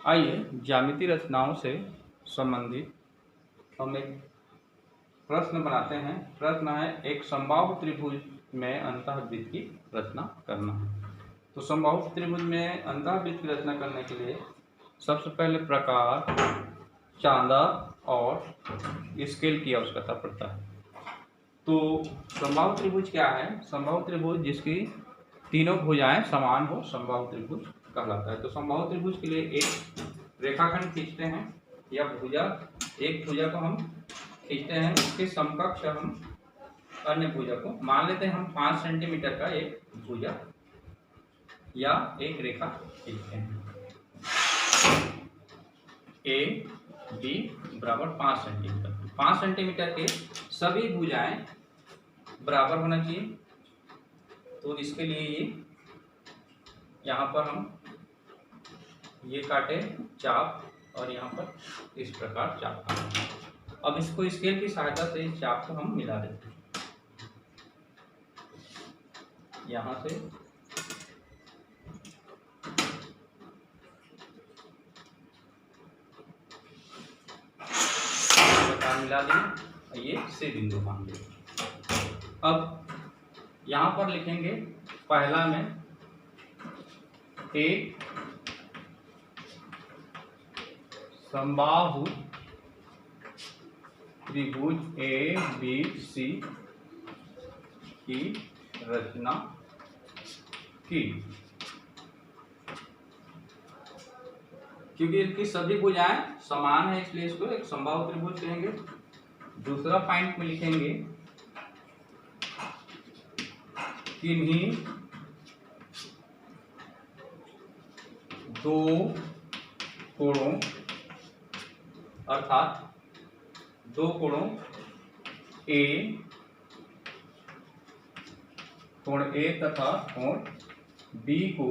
आइए ज्यामितीय रचनाओं से संबंधित हम एक प्रश्न बनाते हैं। प्रश्न है एक समबाहु त्रिभुज में अंतःवृत्त की रचना करना। तो समबाहु त्रिभुज में अंतःवृत्त की रचना करने के लिए सबसे पहले प्रकार, चांदा और स्केल की आवश्यकता पड़ता है। तो समबाहु त्रिभुज क्या है? समबाहु त्रिभुज जिसकी तीनों भुजाएं समान हो समबाहु त्रिभुज कहलाता है। तो समबाहु त्रिभुज के लिए एक रेखाखंड खींचते हैं या एक भुजा को हम खींचते हैं, उसके समकक्ष हम अन्य भुजा को मान लेते हैं। हम 5 सेंटीमीटर का एक भुजा या एक रेखा खींचते हैं। ए बी बराबर 5 सेंटीमीटर। 5 सेंटीमीटर के सभी भुजाएं बराबर होना चाहिए। तो इसके लिए ये यहाँ पर हम ये काटे चाप और यहाँ पर इस प्रकार चाप काटे। अब इसको स्केल की सहायता से इस चाप को हम मिला देते हैं। यहाँ से मिला दिए, ये C बिंदु मान लिया। अब यहाँ पर लिखेंगे पहला में एक समबाहु त्रिभुज ABC की रचना की, क्योंकि इसकी सभी भुजाएं समान है इसलिए इसको एक समबाहु त्रिभुज कहेंगे। दूसरा पॉइंट में लिखेंगे किन्हीं दो कोणों अर्थात दो कोणों कोण A तथा कोण B को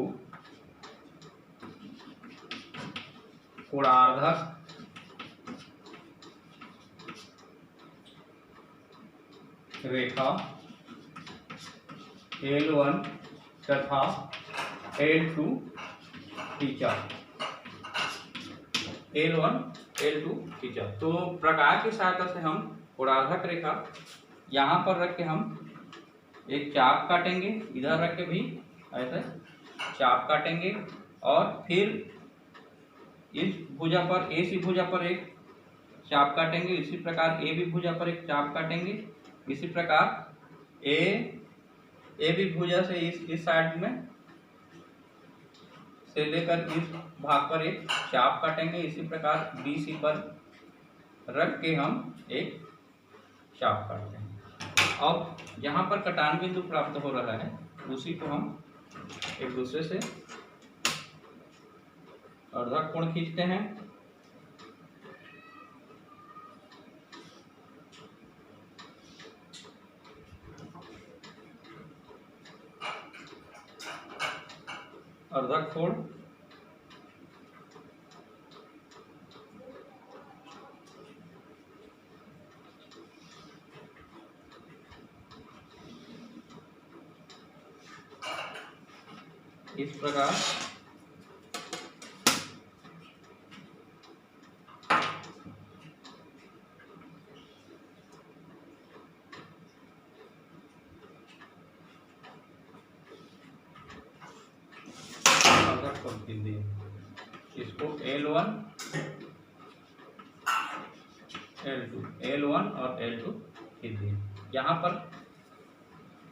कोणार्धक रेखा L1 तथा L2 खींचा। L1 L2 खींचा। तो प्रकार की सहायता से हम कोणार्धक रेखा यहाँ पर रख के हम एक चाप काटेंगे, इधर रख के भी ऐसे चाप काटेंगे और फिर इस भुजा पर AC भुजा पर एक चाप काटेंगे। इसी प्रकार AB भुजा पर एक चाप काटेंगे। इसी प्रकार AB भुजा से इस साइड में से लेकर इस भाग पर एक चाप काटेंगे। इसी प्रकार BC पर रख के हम एक चाप काटते हैं। अब यहाँ पर कटान बिंदु प्राप्त हो रहा है, उसी को हम एक दूसरे से अर्धक कोण खींचते हैं। अर्धक कोण इस प्रकार इसको L1 और L2 खींच दिए। यहाँ पर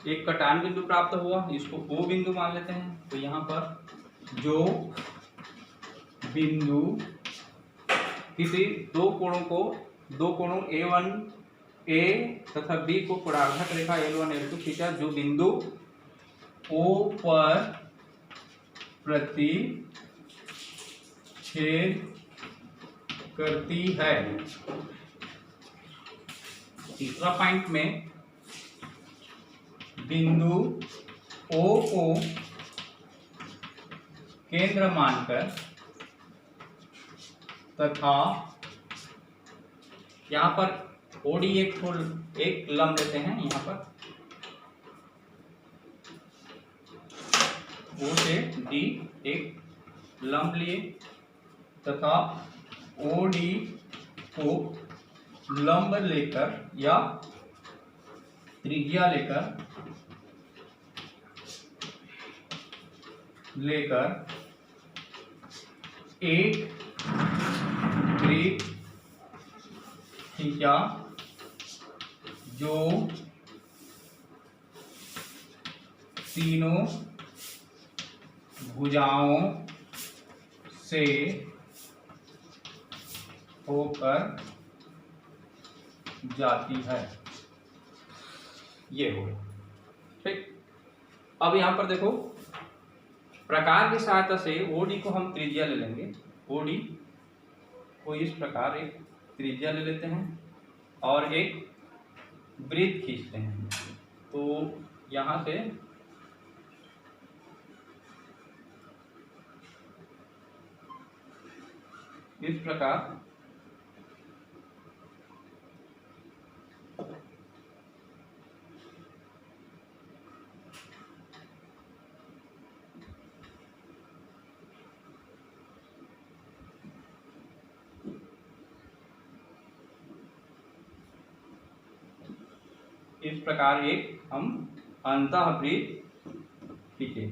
एक कटान बिंदु प्राप्त हुआ, इसको O बिंदु मान लेते हैं। तो यहाँ पर जो बिंदु किसी दो कोणों A तथा B को कोणार्धक रेखा L1 L2 खींचा, जो बिंदु O पर प्रतिच्छेद करती है। तीसरा पॉइंट में बिंदु O को केंद्र मानकर तथा यहाँ पर OD एक लंब लेते हैं। यहाँ पर O से D एक लंब लिए तथा OD को लंब लेकर या त्रिज्या लेकर एक वृत्त खींचा जो तीनों भुजाओं से होकर जाती है। ये हो ठीक। अब यहां पर देखो, प्रकार की सहायता से OD को हम त्रिज्या ले लेंगे। OD को इस प्रकार एक त्रिज्या ले लेते हैं और एक वृत्त खींचते हैं। तो यहां से इस प्रकार एक हम अंतःवृत्त खींचे,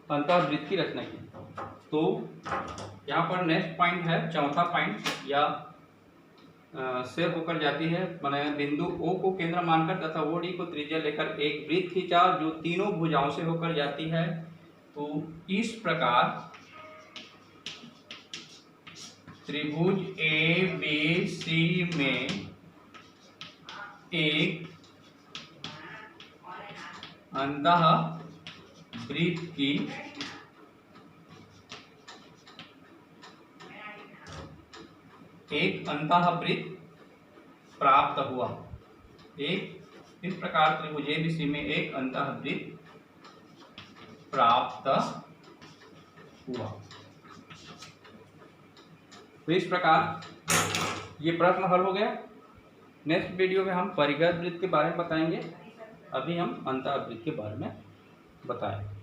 अंतःवृत्त की रचना की। तो यहाँ पर नेक्स्ट पॉइंट है, चौथा पॉइंट, या से होकर जाती है, माने बिंदु O को केंद्र मानकर तथा OD को त्रिज्या लेकर एक वृत्त खींचा जो तीनों भुजाओं से होकर जाती है। तो इस प्रकार त्रिभुज ABC में एक अंतःवृत्त की प्राप्त हुआ। इस प्रकार त्रिभुज ABC में एक अंतःवृत्त प्राप्त हुआ। तो इस प्रकार ये प्रश्न हल हो गया। नेक्स्ट वीडियो में हम परिघीय वृत्त के बारे में बताएंगे। अभी हम अंतःवृत्त के बारे में बताएं।